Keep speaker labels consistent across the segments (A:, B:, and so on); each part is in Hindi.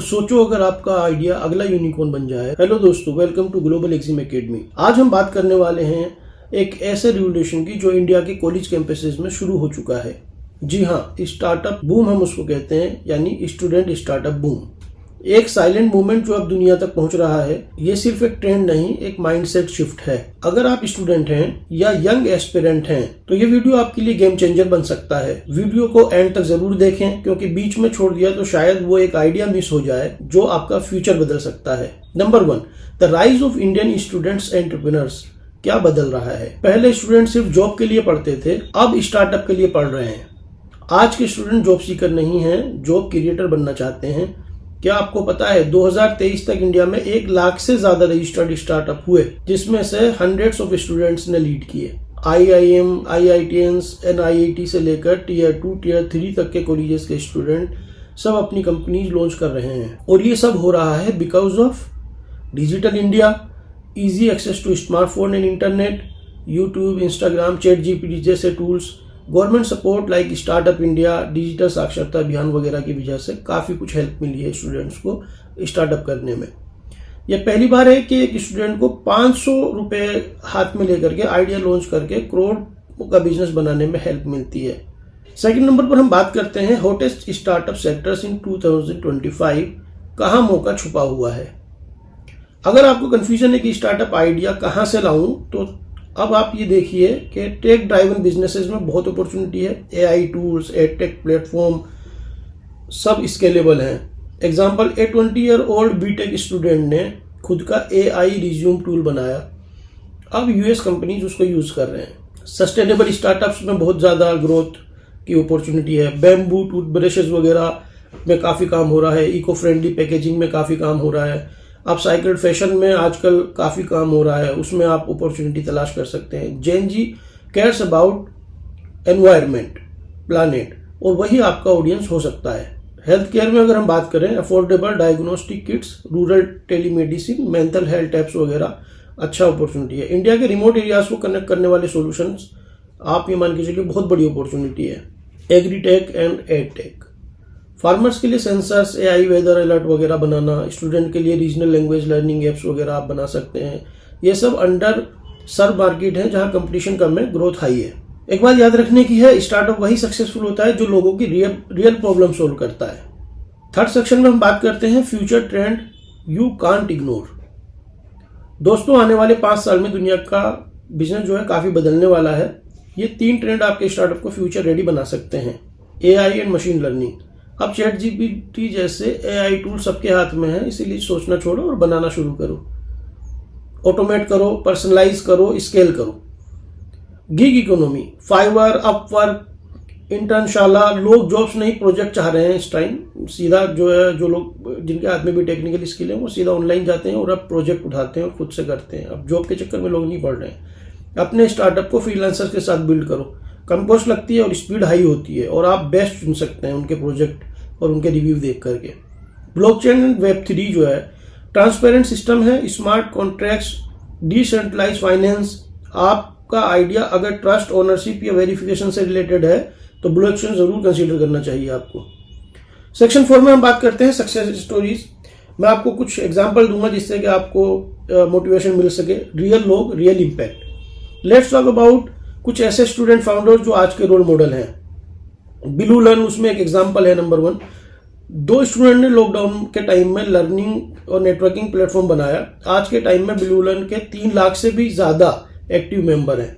A: सोचो अगर आपका आइडिया अगला यूनिकॉर्न बन जाए। हेलो दोस्तों, welcome to global Exim academy. आज हम बात करने वाले हैं एक ऐसे रिवोल्यूशन की जो इंडिया के कॉलेज कैंपसेस में शुरू हो चुका है। जी हाँ, स्टार्टअप बूम हम उसको कहते हैं, यानी स्टूडेंट स्टार्टअप बूम। एक साइलेंट मूवमेंट जो अब दुनिया तक पहुंच रहा है। ये सिर्फ एक ट्रेंड नहीं, एक माइंडसेट शिफ्ट है। अगर आप स्टूडेंट हैं या यंग एस्पिरेंट हैं तो ये वीडियो आपके लिए गेम चेंजर बन सकता है। वीडियो को एंड तक जरूर देखें, क्योंकि बीच में छोड़ दिया तो शायद वो एक आइडिया मिस हो जाए जो आपका फ्यूचर बदल सकता है। Number 1, the rise of Indian students entrepreneurs. क्या बदल रहा है? पहले स्टूडेंट सिर्फ जॉब के लिए पढ़ते थे, अब स्टार्टअप के लिए पढ़ रहे हैं। आज के स्टूडेंट जॉब सीकर नहीं हैं, जॉब क्रिएटर बनना चाहते हैं। क्या आपको पता है 2023 तक इंडिया में 1 लाख से ज्यादा रजिस्टर्ड स्टार्टअप हुए, जिसमें से हंड्रेड्स ऑफ स्टूडेंट्स ने लीड किए। IIM, IITians, NIIT से लेकर Tier 2, Tier 3 तक के कॉलेजेस के स्टूडेंट सब अपनी कंपनीज लॉन्च कर रहे हैं। और ये सब हो रहा है because of digital India, easy access to smartphone and internet, YouTube, Instagram, ChatGPT जैसे tools, government support like startup India, digital साक्षरता अभियान वगैरह की वजह से काफी कुछ हेल्प मिली है स्टूडेंट्स को स्टार्टअप करने में। यह पहली बार है कि एक स्टूडेंट को 500 रुपए हाथ में लेकर के आइडिया लॉन्च करके करोड़ का बिजनेस बनाने में हेल्प मिलती है। सेकंड नंबर पर हम बात करते हैं हॉटेस्ट स्टार्टअप सेक्टर्स इन 2025। कहां मौका छुपा हुआ है? अगर आपको कंफ्यूजन है कि स्टार्टअप आइडिया कहां से लाऊं, तो अब आप ये देखिए कि टेक ड्राइवन बिजनेसेस में बहुत अपॉर्चुनिटी है। AI टूल्स, एडटेक प्लेटफॉर्म सब स्केलेबल हैं। एग्जांपल, ए 20 ईयर ओल्ड बीटेक स्टूडेंट ने खुद का AI रिज्यूम टूल बनाया। अब US कंपनीज उसको यूज कर रहे हैं। सस्टेनेबल स्टार्टअप्स में बहुत ज्यादा ग्रोथ की अपॉर्चुनिटी है। बैम्बू टूथब्रशेज वगैरह में काफी काम हो रहा है। इको फ्रेंडली पैकेजिंग में काफी काम हो रहा है। अपसाइक्ल्ड फैशन में आजकल काफी काम हो रहा है, उसमें आप अपॉर्चुनिटी तलाश कर सकते हैं। जेन जी केयर्स अबाउट एनवायरनमेंट, प्लानेट, और वही आपका ऑडियंस हो सकता है। हेल्थ केयर में अगर हम बात करें, affordable diagnostic kits, rural telemedicine, mental health apps वगैरह अच्छा अपॉर्चुनिटी है। इंडिया के रिमोट एरियाज को कनेक्ट करने वाले सॉल्यूशंस, आप ये मान के चलिए बहुत बड़ी अपॉर्चुनिटी है। एग्रीटेक एंड एडटेक, फार्मर्स के लिए सेंसर्स, AI वेदर अलर्ट वगैरह बनाना, स्टूडेंट के लिए रीजनल लैंग्वेज लर्निंग एप्स वगैरह आप बना सकते हैं। ये सब अंडर सर्व मार्केट है जहां कंपटीशन कम है, ग्रोथ हाई है। एक बात याद रखने की है, स्टार्टअप वही सक्सेसफुल होता है जो लोगों की रियल प्रॉब्लम सोल्व करता है। थर्ड सेक्शन में हम बात करते हैं future trend you can't ignore. दोस्तों, आने वाले 5 साल में दुनिया का बिजनेस जो है काफी बदलने वाला है। ये 3 ट्रेंड आपके स्टार्टअप को फ्यूचर रेडी बना सकते हैं। AI and machine learning. अब ChatGPT जैसे AI टूल सबके हाथ में है, इसीलिए सोचना छोड़ो और बनाना शुरू करो। ऑटोमेट करो, पर्सनलाइज करो, स्केल करो। Gig economy, Fiverr, Upwork, Internshala, लोग जॉब्स नहीं प्रोजेक्ट चाह रहे हैं इस टाइम। सीधा जो है, जो लोग जिनके हाथ में भी टेक्निकल स्किल है वो सीधा ऑनलाइन जाते हैं और अब प्रोजेक्ट उठाते हैं और खुद से करते हैं। अब जॉब के चक्कर में लोग नहीं पढ़ रहे हैं। अपने स्टार्टअप को फ्रीलांसर के साथ बिल्ड करो। कम कॉस्ट लगती है और स्पीड हाई होती है, और आप बेस्ट चुन सकते हैं उनके प्रोजेक्ट और उनके रिव्यू देख करके। ब्लॉकचेन एंड Web3 जो है ट्रांसपेरेंट सिस्टम है, स्मार्ट कॉन्ट्रैक्ट्स, डिसेंट्रलाइज फाइनेंस। आपका आइडिया अगर ट्रस्ट, ओनरशिप या वेरिफिकेशन से रिलेटेड है तो ब्लॉकचेन जरूर कंसीडर करना चाहिए आपको। सेक्शन 4 में हम बात करते हैं सक्सेस स्टोरीज। मैं आपको कुछ एग्जाम्पल दूंगा जिससे कि आपको मोटिवेशन मिल सके। रियल लोग, real impact. Let's talk about कुछ ऐसे स्टूडेंट फाउंडर जो आज के रोल मॉडल हैं। बिलू लर्न उसमें एक एग्जांपल है। नंबर 1, 2 स्टूडेंट ने लॉकडाउन के टाइम में लर्निंग और नेटवर्किंग प्लेटफॉर्म बनाया। आज के टाइम में बिलू लर्न के 3 लाख से भी ज्यादा एक्टिव मेंबर हैं।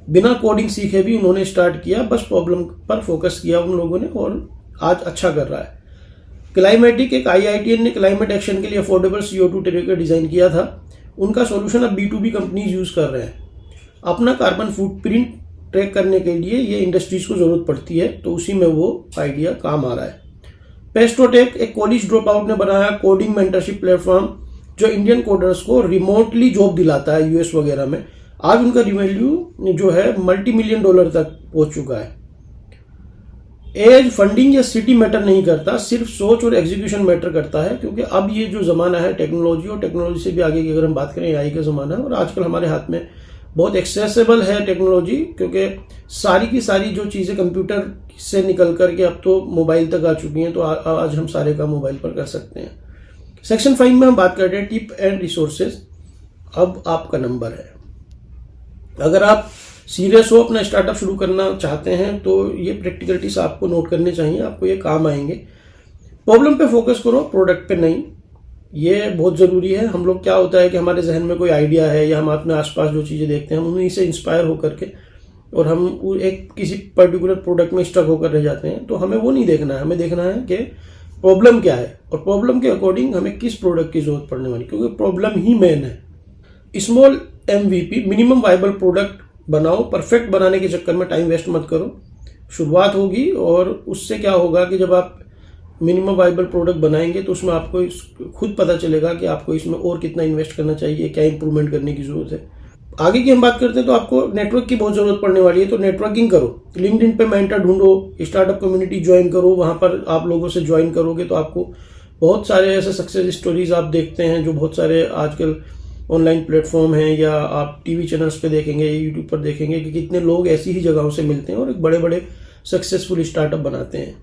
A: बिना कोडिंग सीखे भी उन्होंने स्टार्ट किया, बस प्रॉब्लम पर फोकस किया उन लोगों ने, और आज अच्छा कर रहा है। क्लाइमेटिक, एक IITian ने क्लाइमेट एक्शन के लिए अफोर्डेबल CO2 ट्रैकर डिजाइन किया था। उनका सोल्यूशन अब B2B कंपनीज यूज कर रहे हैं। अपना कार्बन फुटप्रिंट ट्रैक करने के लिए ये इंडस्ट्रीज को जरूरत पड़ती है, तो उसी में वो आइडिया काम आ रहा है। पेस्टोटेक, एक कॉलेज ड्रॉप आउट ने बनाया कोडिंग मेंटरशिप प्लेटफॉर्म जो इंडियन कोडर्स को रिमोटली जॉब दिलाता है US वगैरह में। आज उनका रिवेन्यू जो है $multi-million तक पहुंच चुका है। एज, फंडिंग या सिटी मैटर नहीं करता, सिर्फ सोच और एग्जीक्यूशन मैटर करता है, क्योंकि अब ये जो जमाना है टेक्नोलॉजी, और टेक्नोलॉजी से भी आगे की अगर हम बात करें AI का जमाना है, और आजकल हमारे हाथ में बहुत एक्सेसिबल है टेक्नोलॉजी, क्योंकि सारी की सारी जो चीज़ें कंप्यूटर से निकल करके अब तो मोबाइल तक आ चुकी हैं, तो आज हम सारे काम मोबाइल पर कर सकते हैं। सेक्शन 5 में हम बात कर रहे हैं टिप एंड रिसोर्सेज। अब आपका नंबर है। अगर आप सीरियस हो, अपना स्टार्टअप शुरू करना चाहते हैं, तो ये प्रैक्टिकलिटीज आपको नोट करने चाहिए, आपको ये काम आएंगे। प्रॉब्लम पे फोकस करो, प्रोडक्ट पे नहीं। ये बहुत ज़रूरी है। हम लोग क्या होता है कि हमारे जहन में कोई आइडिया है या हम अपने आसपास जो चीज़ें देखते हैं हम उन्हीं से इंस्पायर होकर के और हम एक किसी पर्टिकुलर प्रोडक्ट में स्टक होकर रह जाते हैं। तो हमें वो नहीं देखना है, हमें देखना है कि प्रॉब्लम क्या है और प्रॉब्लम के अकॉर्डिंग हमें किस प्रोडक्ट की जरूरत पड़ने वाली, क्योंकि प्रॉब्लम ही मेन है। Small MVP, minimum viable product बनाओ। परफेक्ट बनाने के चक्कर में टाइम वेस्ट मत करो। शुरुआत होगी और उससे क्या होगा कि जब आप मिनिमम वाइबल प्रोडक्ट बनाएंगे तो उसमें आपको खुद पता चलेगा कि आपको इसमें और कितना इन्वेस्ट करना चाहिए, क्या इंप्रूवमेंट करने की जरूरत है। आगे की हम बात करते हैं तो आपको नेटवर्क की बहुत जरूरत पड़ने वाली है, तो नेटवर्किंग करो। लिंक्डइन पे मेंटर ढूंढो, स्टार्टअप कम्युनिटी ज्वाइन करो। वहां पर आप लोगों से ज्वाइन करोगे तो आपको बहुत सारे ऐसे सक्सेस स्टोरीज आप देखते हैं जो बहुत सारे आजकल ऑनलाइन प्लेटफॉर्म हैं या आप टीवी चैनल्स पे देखेंगे, यूट्यूब पर देखेंगे कि कितने लोग ऐसी ही जगहों से मिलते हैं और एक बड़े बड़े सक्सेसफुल स्टार्टअप बनाते हैं।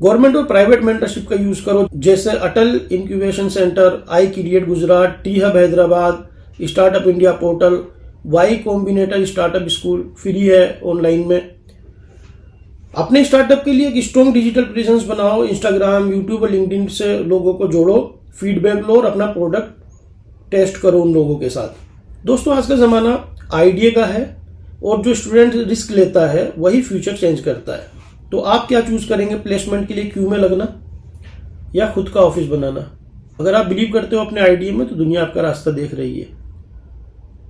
A: गवर्नमेंट और प्राइवेट मेंटरशिप का यूज करो, जैसे Atal incubation centre, I create Gujarat, T Hub Hyderabad, startup India portal, Y Combinator startup school free है ऑनलाइन में। अपने स्टार्टअप के लिए एक स्ट्रॉन्ग डिजिटल प्रेजेंस बनाओ। इंस्टाग्राम, यूट्यूब और लिंक्डइन से लोगों को जोड़ो, फीडबैक लो और अपना प्रोडक्ट टेस्ट करो उन लोगों के साथ। दोस्तों, आज का जमाना आइडिया का है और जो स्टूडेंट रिस्क लेता है वही फ्यूचर चेंज करता है। तो आप क्या चूज करेंगे प्लेसमेंट के लिए, क्यू में लगना या खुद का ऑफिस बनाना? अगर आप बिलीव करते हो अपने आइडिया में तो दुनिया आपका रास्ता देख रही है।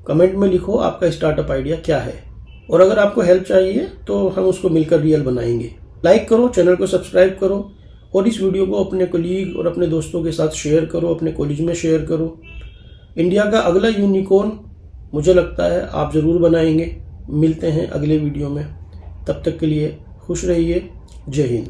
A: कमेंट में लिखो आपका स्टार्टअप आइडिया क्या है, और अगर आपको हेल्प चाहिए तो हम उसको मिलकर रियल बनाएंगे। लाइक करो, चैनल को सब्सक्राइब करो और इस वीडियो को अपने कलीग और अपने दोस्तों के साथ शेयर करो, अपने कॉलेज में शेयर करो। इंडिया का अगला यूनिकॉर्न मुझे लगता है आप जरूर बनाएंगे। मिलते हैं अगले वीडियो में, तब तक के लिए खुश रहिए। जय हिंद।